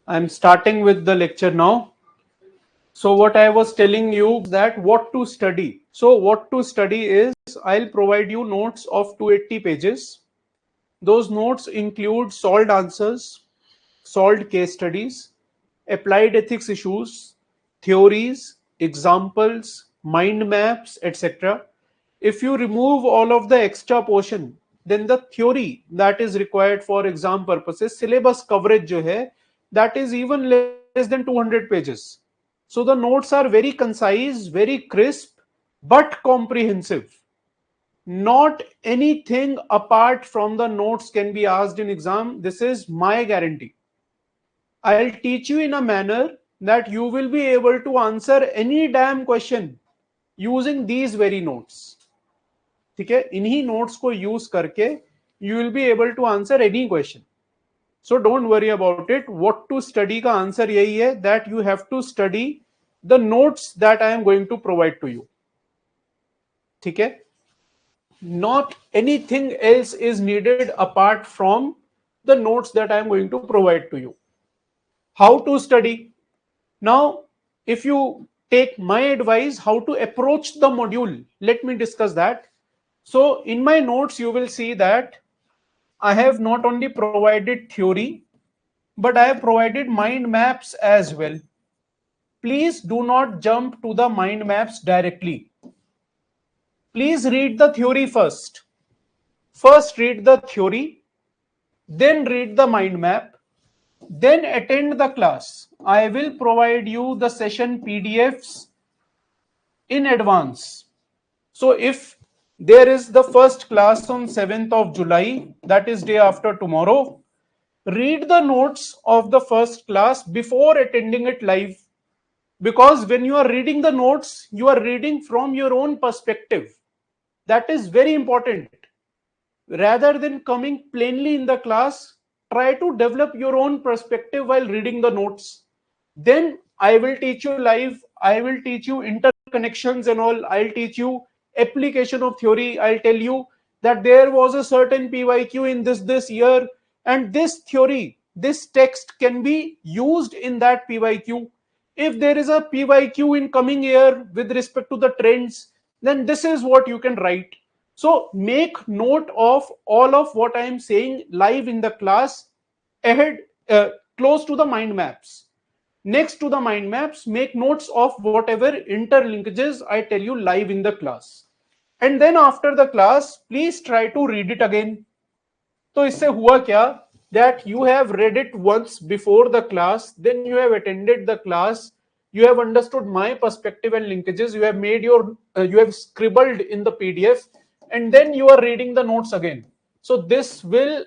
I'm starting with the lecture now. So what I was telling you that what to study. So what to study is I'll provide you notes of 280 pages. Those notes include solved answers, solved case studies, applied ethics issues, theories, examples, mind maps, etc. If you remove all of the extra portion, then the theory that is required for exam purposes, syllabus coverage jo hai, that is even less than 200 pages. So the notes are very concise, very crisp, but comprehensive. Not anything apart from the notes can be asked in exam. This is my guarantee. I'll teach you in a manner that you will be able to answer any damn question using these very notes. ठीक है, इन्हीं notes को use करके you will be able to answer any question. So don't worry about it. What to study का answer यही है that you have to study the notes that I am going to provide to you. ठीक है, not anything else is needed apart from the notes that I am going to provide to you. How to study? Now, if you take my advice, how to approach the module, let me discuss that. So in my notes, you will see that I have not only provided theory, but I have provided mind maps as well. Please do not jump to the mind maps directly. Please read the theory first. First read the theory, then read the mind map, then attend the class. I will provide you the session PDFs in advance. So if there is the first class on 7th of July, that is day after tomorrow, read the notes of the first class before attending it live. Because when you are reading the notes, you are reading from your own perspective. That is very important. Rather than coming plainly in the class, try to develop your own perspective while reading the notes. Then I will teach you live, I will teach you interconnections and all, I'll teach you application of theory. I'll tell you that there was a certain PYQ in this year, and this theory, this text can be used in that PYQ. If there is a PYQ in coming year with respect to the trends, then this is what you can write. So make note of all of what I am saying live in the class ahead, close to the mind maps. Next to the mind maps, make notes of whatever interlinkages I tell you live in the class. And then after the class, please try to read it again. तो इससे हुआ क्या that you have read it once before the class, then you have attended the class, you have understood my perspective and linkages, you have made your, you have scribbled in the PDF, and then you are reading the notes again. So this will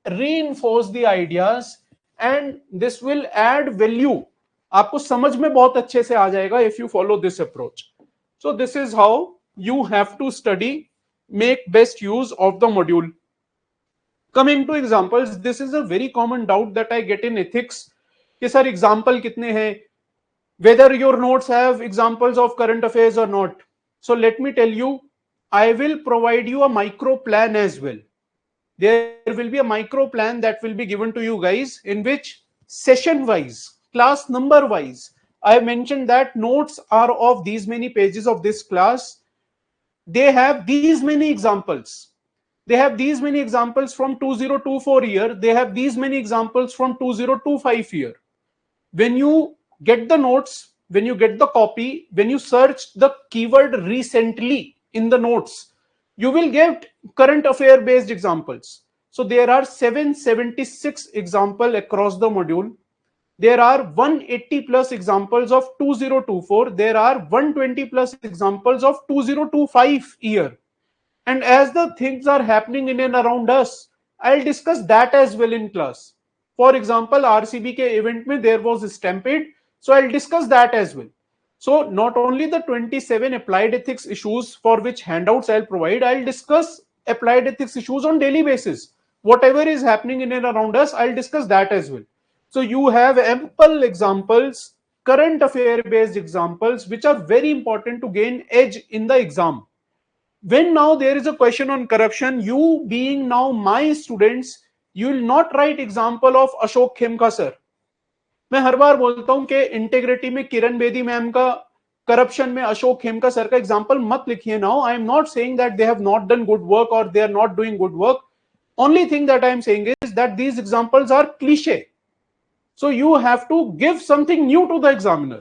reinforce the ideas and this will add value. आपको समझ में बहुत अच्छे से आ जाएगा if you follow this approach. So this is how you have to study, make best use of the module. Coming to examples, this is a very common doubt that I get in ethics कि sir example कितने हैं, whether your notes have examples of current affairs or not. So let me tell you, I will provide you a micro plan as well. There will be a micro plan that will be given to you guys, in which session wise, class number wise, I have mentioned that notes are of these many pages of this class. They have these many examples. They have these many examples from 2024 year. They have these many examples from 2025 year. When you get the notes, when you get the copy, when you search the keyword recently in the notes, you will get current affair based examples. So there are 776 examples across the module. There are 180 plus examples of 2024. There are 120 plus examples of 2025 year. And as the things are happening in and around us, I'll discuss that as well in class. For example, RCB के event में there was a stampede, so I'll discuss that as well. So not only the 27 applied ethics issues for which handouts I'll provide, I'll discuss applied ethics issues on daily basis. Whatever is happening in and around us, I'll discuss that as well. So you have ample examples, current affair based examples, which are very important to gain edge in the exam. When now there is a question on corruption, you being now my students, you will not write example of Ashok Khemka sir. मैं हर बार बोलता हूं कि integrity में Kiran Bedi ma'am का, corruption में Ashok Khemka sir का example मत लिखिए now. I am not saying that they have not done good work और they are not doing good work. Only thing that I am saying is that these examples are cliche. So you have to give something new to the examiner,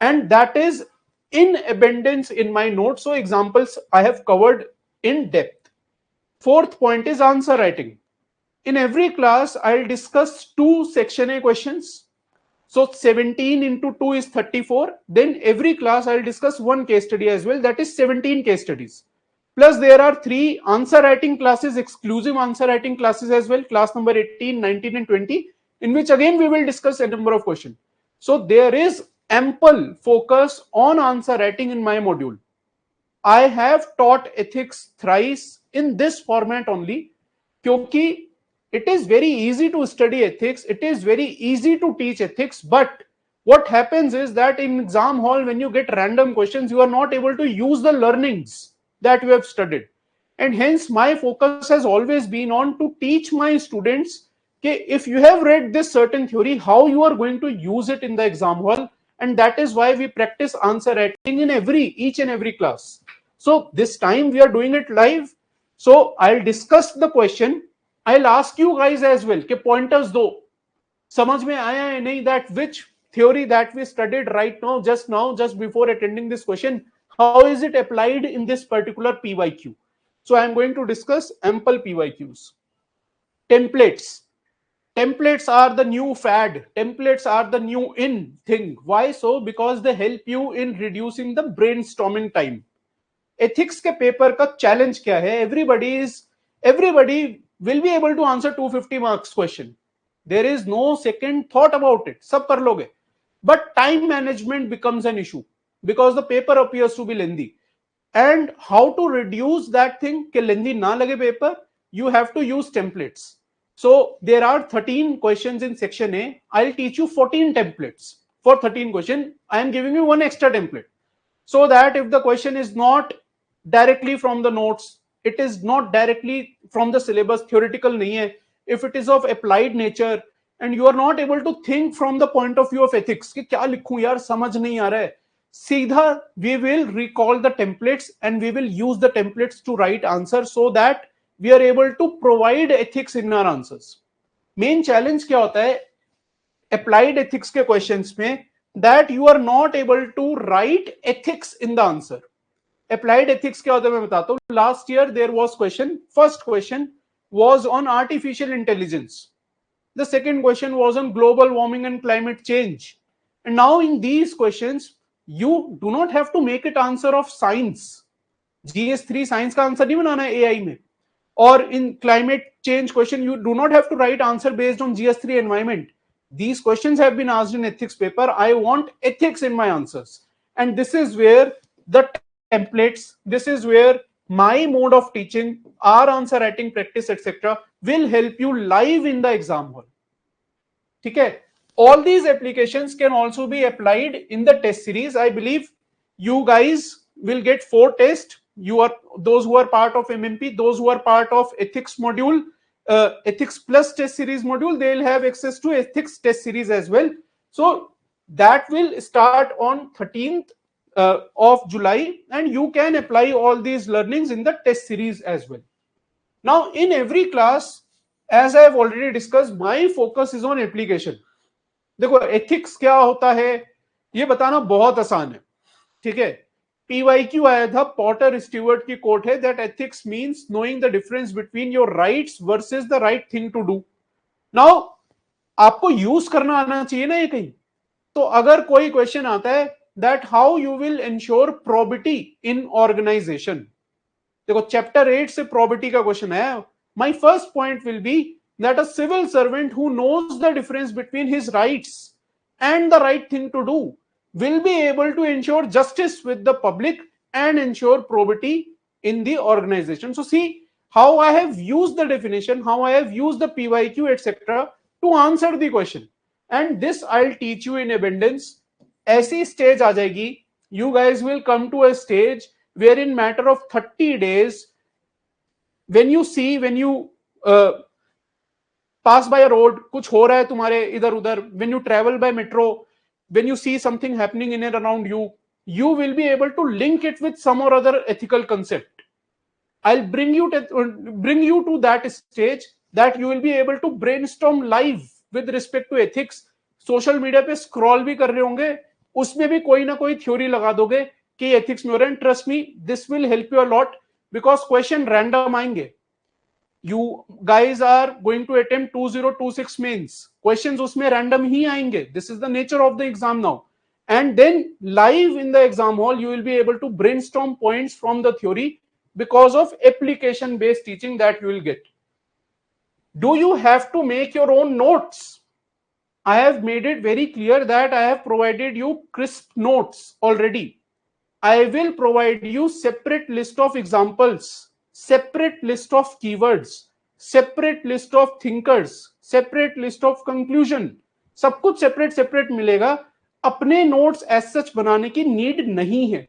and that is in abundance in my notes. So examples I have covered in depth. Fourth point is answer writing. In every class, I'll discuss two section A questions. So 17 into 2 is 34. Then every class I'll discuss one case study as well. That is 17 case studies. Plus there are three answer writing classes, exclusive answer writing classes as well. Class number 18, 19 and 20, in which again we will discuss a number of questions. So there is ample focus on answer writing in my module. I have taught ethics thrice in this format only, क्योंकि it is very easy to study ethics, it is very easy to teach ethics, but what happens is that in exam hall when you get random questions, you are not able to use the learnings that you have studied. And hence my focus has always been on to teach my students, okay, if you have read this certain theory, how you are going to use it in the exam hall. And that is why we practice answer writing in each and every class. So this time we are doing it live. So I'll discuss the question. I'll ask you guys as well कि pointers दो, समझ में आया है नहीं, that which theory that we studied right now, just before attending this question, how is it applied in this particular PYQ? So I am going to discuss ample PYQs. Templates. Templates are the new fad. Templates are the new in thing. Why so? Because they help you in reducing the brainstorming time. Ethics के paper का challenge क्या है? Everybody will be able to answer 250 marks question. There is no second thought about it, सब कर लोगे. But time management becomes an issue because the paper appears to be lengthy. And how to reduce that thing कि lengthy ना लगे paper? You have to use templates. So there are 13 questions in section A. I'll teach you 14 templates for 13 questions. I am giving you one extra template so that if the question is not directly from the notes, it is not directly from the syllabus, theoretical nahi hai, if it is of applied nature and you are not able to think from the point of view of ethics कि क्या लिखूं यार, समझ नहीं आ रहा है, सीधा we will recall the templates and we will use the templates to write answers so that we are able to provide ethics in our answers. Main challenge क्या होता है applied ethics के questions में, that you are not able to write ethics in the answer. Applied ethics क्या होता है मैं बताता हूं. Last year there was question, first question was on artificial intelligence, the second question was on global warming and climate change. And now in these questions you do not have to make it answer of science. GS3 science का answer नहीं बनाना है AI में. Or in climate change question, you do not have to write answer based on GS3 environment. These questions have been asked in ethics paper. I want ethics in my answers. And this is where the templates, this is where my mode of teaching, our answer writing practice, etc. will help you live in the exam hall. Okay? All these applications can also be applied in the test series. I believe you guys will get 4 tests. You are those who are part of MMP, those who are part of ethics module, ethics plus test series module, they will have access to ethics test series as well. So that will start on 13th of July and you can apply all these learnings in the test series as well. Now in every class, as I have already discussed, my focus is on application. देखो ethics क्या होता है ये बताना बहुत आसान है, ठीक है. PYQ आया था, पॉटर स्टीवर्ट की कोट है, that ethics means knowing the difference between your rights versus the right thing to do. Now आपको यूज करना आना चाहिए ना ये कहीं. तो अगर कोई क्वेश्चन आता है that how you will ensure probity in organisation, देखो चैप्टर 8 से प्रोबिटी का क्वेश्चन है. My first point will be that a civil servant who knows the difference between his rights and the right thing to do will be able to ensure justice with the public and ensure probity in the organization. So see how I have used the definition, how I have used the PYQ etc. to answer the question, and this I'll teach you in abundance. ऐसी stage आ जाएगी, you guys will come to a stage where in matter of 30 days when you pass by a road, कुछ हो रहा है तुम्हारे इधर उधर, when you travel by metro, when you see something happening in and around you, you will be able to link it with some or other ethical concept. I'll bring you to that stage that you will be able to brainstorm live with respect to ethics. Social media पे scroll भी कर रहे होंगे, उसमें भी कोई ना कोई थ्योरी लगा दोगे कि एथिक्स में हो रहा है. Trust me, this will help you a lot, because question random आएंगे. You guys are going to attempt 2026 mains, questions उसमें random ही आएंगे. This is the nature of the exam now. And then live in the exam hall you will be able to brainstorm points from the theory because of application based teaching that you will get. Do you have to make your own notes? I have made it very clear that I have provided you crisp notes already. I will provide you separate list of examples, separate list of keywords, separate list of thinkers, separate list of conclusion. सब कुछ separate separate मिलेगा. अपने notes as such बनाने की need नहीं है.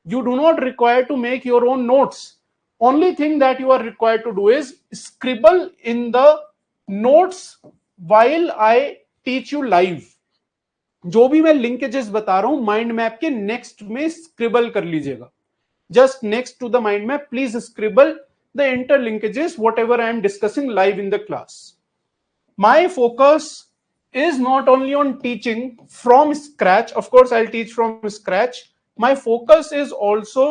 You do not require to make your own notes. Only thing that you are required to do is scribble in the notes while I teach you live. जो भी मैं linkages बता रहा हूं माइंड मैप के next में scribble कर लीजिएगा. Just next to the mind map please scribble the interlinkages whatever I am discussing live in the class. My focus is not only on teaching from scratch. Of course I'll teach from scratch. My focus is also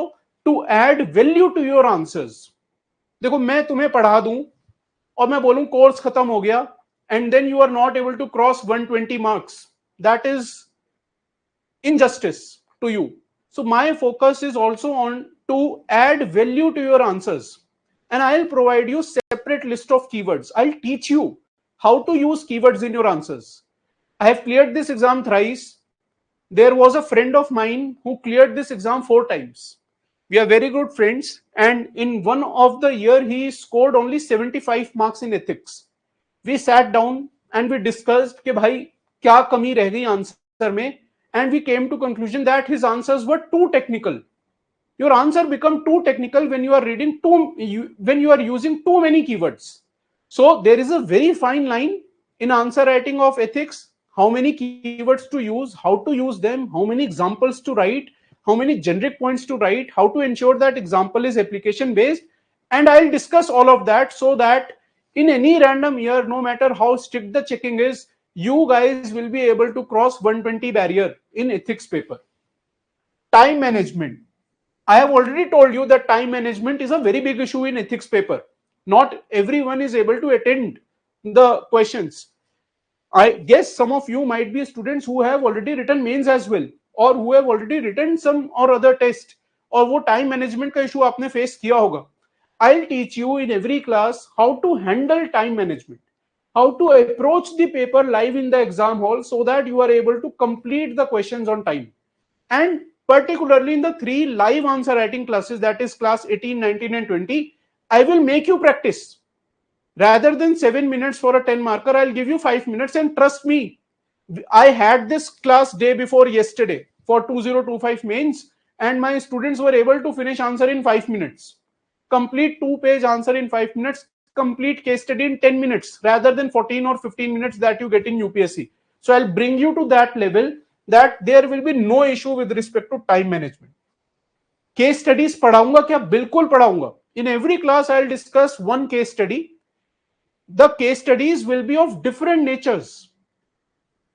to add value to your answers. देखो मैं तुम्हें पढ़ा दूं और मैं बोलूं course खत्म हो गया and then you are not able to cross 120 marks. That is injustice to you. So my focus is also on to add value to your answers, and I'll provide you separate list of keywords. I'll teach you how to use keywords in your answers. I have cleared this exam thrice. There was a friend of mine who cleared this exam 4 times. We are very good friends, and in one of the year he scored only 75 marks in ethics. We sat down and we discussed कि भाई क्या कमी रह गई answer में, and we came to conclusion that his answers were too technical. Your answer become too technical when you are reading when you are using too many keywords. So there is a very fine line in answer writing of ethics, how many keywords to use, how to use them, how many examples to write, how many generic points to write, how to ensure that example is application based, and I'll discuss all of that so that in any random year, no matter how strict the checking is, you guys will be able to cross 120 barrier in ethics paper. Time management. I have already told you that time management is a very big issue in ethics paper. Not everyone is able to attend the questions. I guess some of you might be students who have already written mains as well, or who have already written some or other test, और वो time management का issue आपने face किया होगा. I'll teach you in every class how to handle time management, how to approach the paper live in the exam hall so that you are able to complete the questions on time. And particularly in the 3 live answer writing classes, that is class 18, 19 and 20, I will make you practice. Rather than 7 minutes for a 10 marker, I'll give you 5 minutes, and trust me, I had this class day before yesterday for 2025 mains, and my students were able to finish answer in 5 minutes. Complete 2-page answer in 5 minutes, complete case study in 10 minutes rather than 14 or 15 minutes that you get in UPSC. So I'll bring you to that level that there will be no issue with respect to time management. Case studies पढ़ाऊंगा क्या? बिल्कुल पढ़ाऊंगा. In every class I'll discuss one case study. The case studies will be of different natures.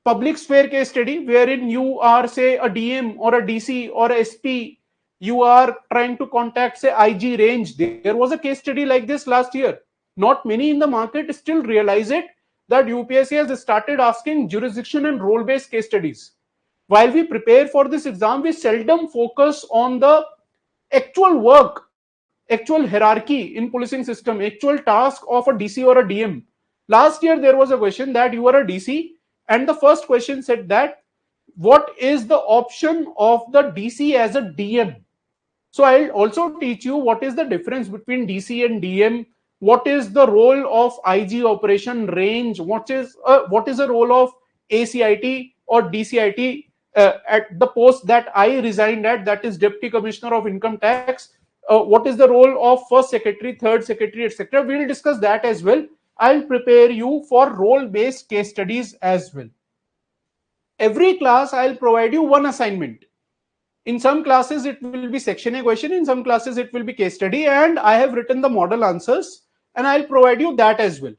Public sphere case study, wherein you are, say, a DM or a DC or a SP, you are trying to contact, say, IG range. There was a case study like this last year. Not many in the market still realize it, that UPSC has started asking jurisdiction and role-based case studies. While we prepare for this exam, we seldom focus on the actual work, actual hierarchy in policing system, actual task of a DC or a DM. Last year, there was a question that you are a DC, and the first question said that, what is the option of the DC as a DM? So I'll also teach you what is the difference between DC and DM, what is the role of IG operation range, what is the role of ACIT or DCIT at the post that I resigned at, that is Deputy Commissioner of Income Tax. What is the role of first secretary, third secretary, etc. We will discuss that as well. I'll prepare you for role-based case studies as well. Every class I'll provide you one assignment. In some classes it will be section A question, in some classes it will be case study, and I have written the model answers and I'll provide you that as well.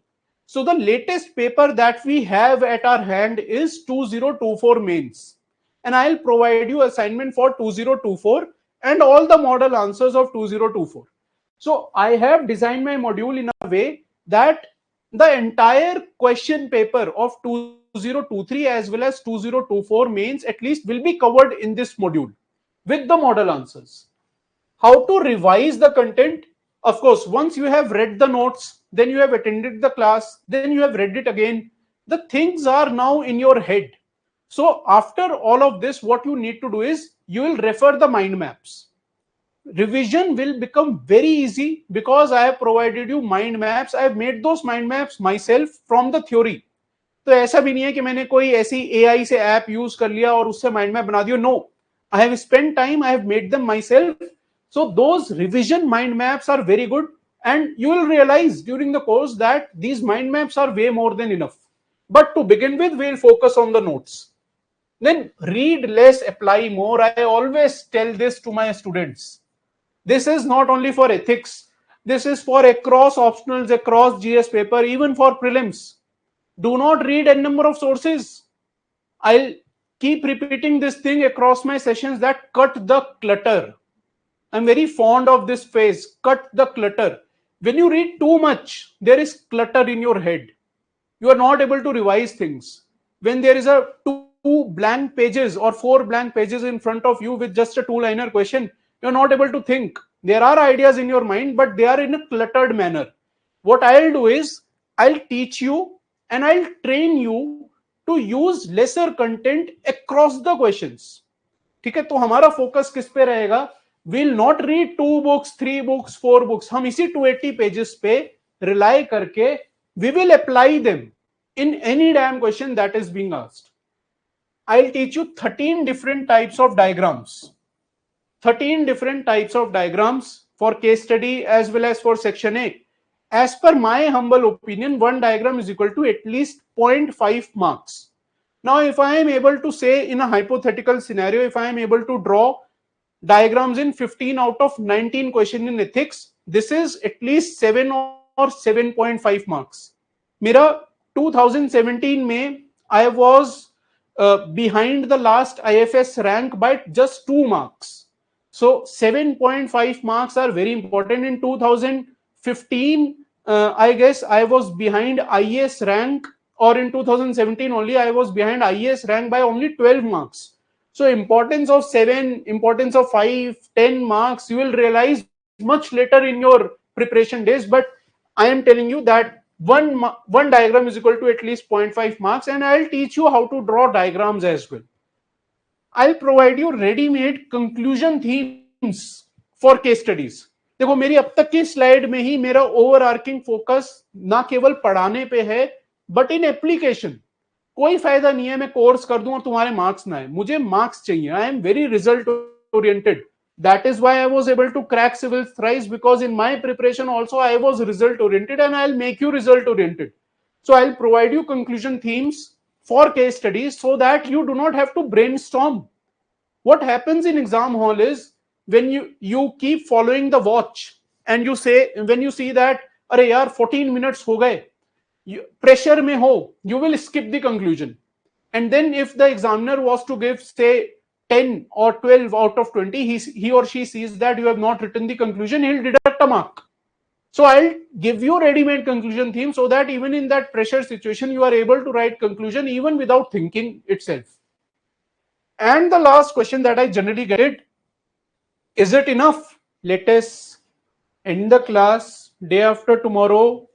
So the latest paper that we have at our hand is 2024 mains, and I'll provide you assignment for 2024 and all the model answers of 2024. So I have designed my module in a way that the entire question paper of 2023 as well as 2024 mains at least will be covered in this module with the model answers. How to revise the content? Of course, once you have read the notes, then you have attended the class, then you have read it again, the things are now in your head. So after all of this, what you need to do is you will refer the mind maps. Revision will become very easy because I have provided you mind maps. I have made those mind maps myself from the theory. तो ऐसा भी नहीं है कि मैंने कोई ऐसी AI से ऐप यूज कर लिया और उससे माइंड मैप बना दिया. No, I have spent time, I have made them myself. So those revision mind maps are very good, and you will realize during the course that these mind maps are way more than enough. But to begin with, we'll focus on the notes. Then read less, apply more. I always tell this to my students. This is not only for ethics. This is for across optionals, across GS paper, even for prelims. Do not read a number of sources. I'll keep repeating this thing across my sessions that cut the clutter. I'm very fond of this phrase, cut the clutter. When you read too much, there is clutter in your head. You are not able to revise things. When there is a two blank pages or four blank pages in front of you with just a two-liner question, you're not able to think. There are ideas in your mind, but they are in a cluttered manner. What I'll do is, I'll teach you and I'll train you to use lesser content across the questions. ठीक है, तो हमारा focus किस पे रहेगा? We'll not read 2 books, 3 books, 4 books. हम इसी 280 pages पे rely करके we will apply them in any damn question that is being asked. I'll teach you 13 different types of diagrams. 13 different types of diagrams for case study as well as for section A. As per my humble opinion, one diagram is equal to at least 0.5 marks. Now, if I am able to say in a hypothetical scenario, if I am able to draw diagrams in 15 out of 19 questions in ethics, this is at least 7 or 7.5 marks. Mera 2017 में I was behind the last IFS rank by just 2 marks. So 7.5 marks are very important. In 2015, I guess I was behind IAS rank, or in 2017 only I was behind IAS rank by only 12 marks. So importance of 7, importance of 5, 10 marks, you will realize much later in your preparation days. But I am telling you that one diagram is equal to at least 0.5 marks, and I'll teach you how to draw diagrams as well. I'll provide you ready-made conclusion themes for case studies. देखो, मेरी अब तक की slide में ही मेरा ओवरआर्किंग focus ना केवल पढ़ाने पे है, बट इन एप्लीकेशन. कोई फायदा नहीं है मैं कोर्स कर दूं और तुम्हारे मार्क्स ना आए. मुझे मार्क्स चाहिए. I am very result oriented. That is why I was able to crack civil thrice, because in my preparation also I was result oriented, and I'll make you result oriented. So I'll provide you conclusion themes for case studies so that you do not have to brainstorm. What happens in exam hall is, when you keep following the watch and you say, when you see that अरे यार 14 minutes हो गए, pressure में हो, you will skip the conclusion. And then if the examiner was to give say 10 or 12 out of 20, he or she sees that you have not written the conclusion, he'll deduct a mark. So I'll give you ready-made conclusion theme so that even in that pressure situation, you are able to write conclusion even without thinking itself. And the last question that I generally get, is it enough? Let us end the class. Day after tomorrow,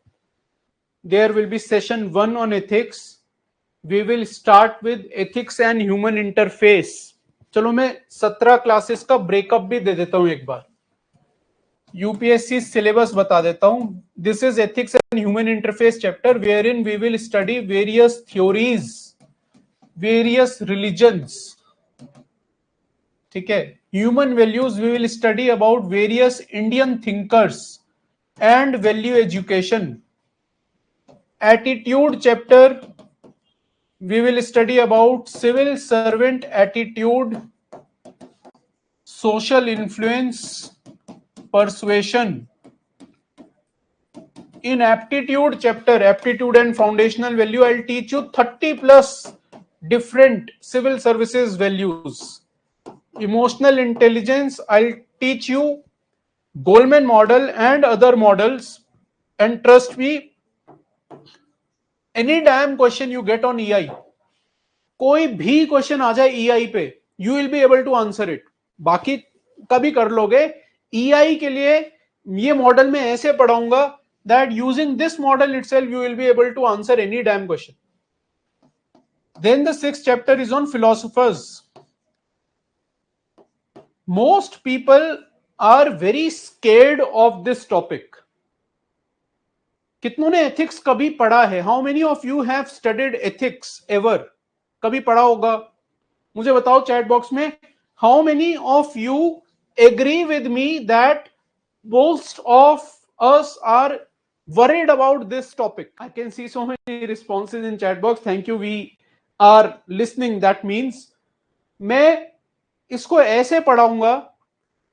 there will be session 1 on ethics. We will start with ethics and human interface. चलो मैं 17 classes का breakup भी दे देता हूं एक बार. UPSC syllabus बता देता हूं. This is ethics and human interface chapter, wherein we will study various theories, various religions. ठीक है. Human values we will study about various Indian thinkers and value education. Attitude chapter we will study about civil servant attitude, social influence, persuasion. In aptitude chapter, aptitude and foundational value, I'll teach you 30 plus different civil services values. Emotional intelligence, I'll teach you Goldman model and other models. And trust me, any damn question you get on EI, कोई भी question आ जाए EI पे, you will be able to answer it. बाकी कभी कर लोगे. EI के लिए ये मॉडल में ऐसे पढ़ाऊंगा that using this model itself you will be able to answer any damn question. Then the 6th chapter is on philosophers. Most people are very scared of this topic. कितनों ने ethics कभी पढ़ा है? How many of you have studied ethics ever? कभी पढ़ा होगा? मुझे बताओ चैट बॉक्स में. How many of you agree with me that most of us are worried about this topic? I can see so many responses in chat box. Thank you. We are listening. That means मैं इसको ऐसे पढ़ाऊंगा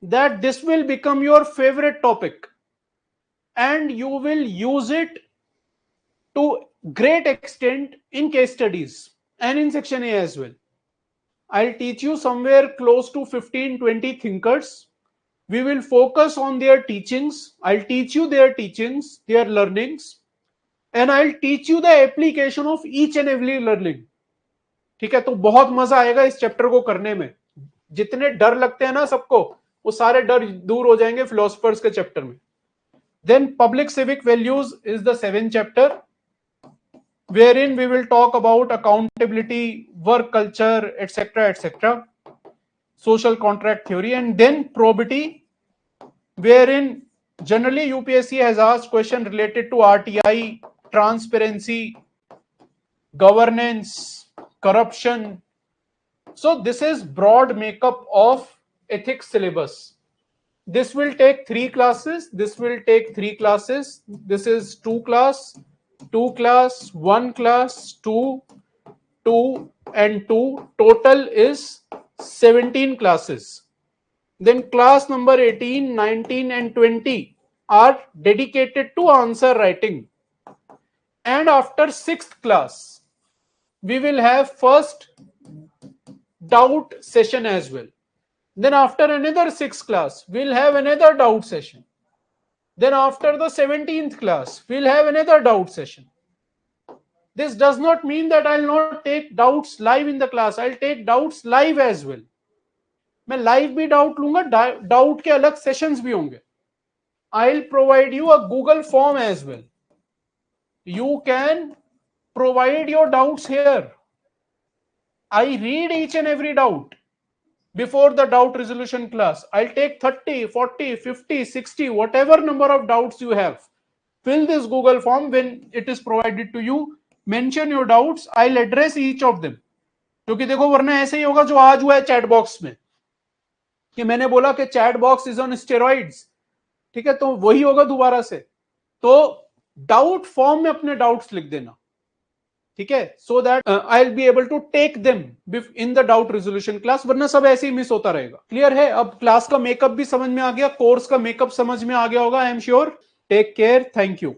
that this will become your favorite topic and you will use it to great extent in case studies and in section A as well. I'll teach you somewhere close to 15-20 thinkers. We will focus on their teachings. I'll teach you their teachings, their learnings, and I'll teach you the application of each and every learning. ठीक है, तो बहुत मजा आएगा इस chapter को करने में. जितने डर लगते हैं ना सबको, वो सारे डर दूर हो जाएंगे फिलोसफर्स के चैप्टर में. Then public civic values is the 7th chapter, wherein we will talk about accountability, work culture, etc., etc., social contract theory. And then probity, wherein generally UPSC has asked question related to RTI, transparency, governance, corruption. So this is broad makeup of ethics syllabus. This will take 3 classes. This will take 3 classes. This is 2 class, 2 class, 1 class, 2, 2 and 2. Total is 17 classes. Then class number 18, 19 and 20 are dedicated to answer writing. And after 6th class, we will have first doubt session as well. Then after another 6th class, we'll have another doubt session. Then after the 17th class, we'll have another doubt session. This does not mean that I'll not take doubts live in the class. I'll take doubts live as well. मैं live भी doubt लूंगा, doubt के अलग sessions भी होंगे. I'll provide you a Google form as well. You can provide your doubts here. I read each and every doubt before the doubt resolution class. I'll take 30, 40, 50, 60, whatever number of doubts you have. Fill this Google form when it is provided to you. Mention your doubts. I'll address each of them. क्योंकि देखो वरना ऐसे ही होगा जो आज हुआ है chat box में, कि मैंने बोला कि chat box is on steroids. ठीक है, तो वही होगा दोबारा से. तो डाउट फॉर्म में अपने डाउट्स लिख देना. ठीक है, so that I will be able to take them in the doubt resolution class, वरना सब ऐसे ही मिस होता रहेगा. क्लियर है? अब क्लास का मेकअप भी समझ में आ गया, कोर्स का मेकअप समझ में आ गया होगा, I am sure. Take care, thank you.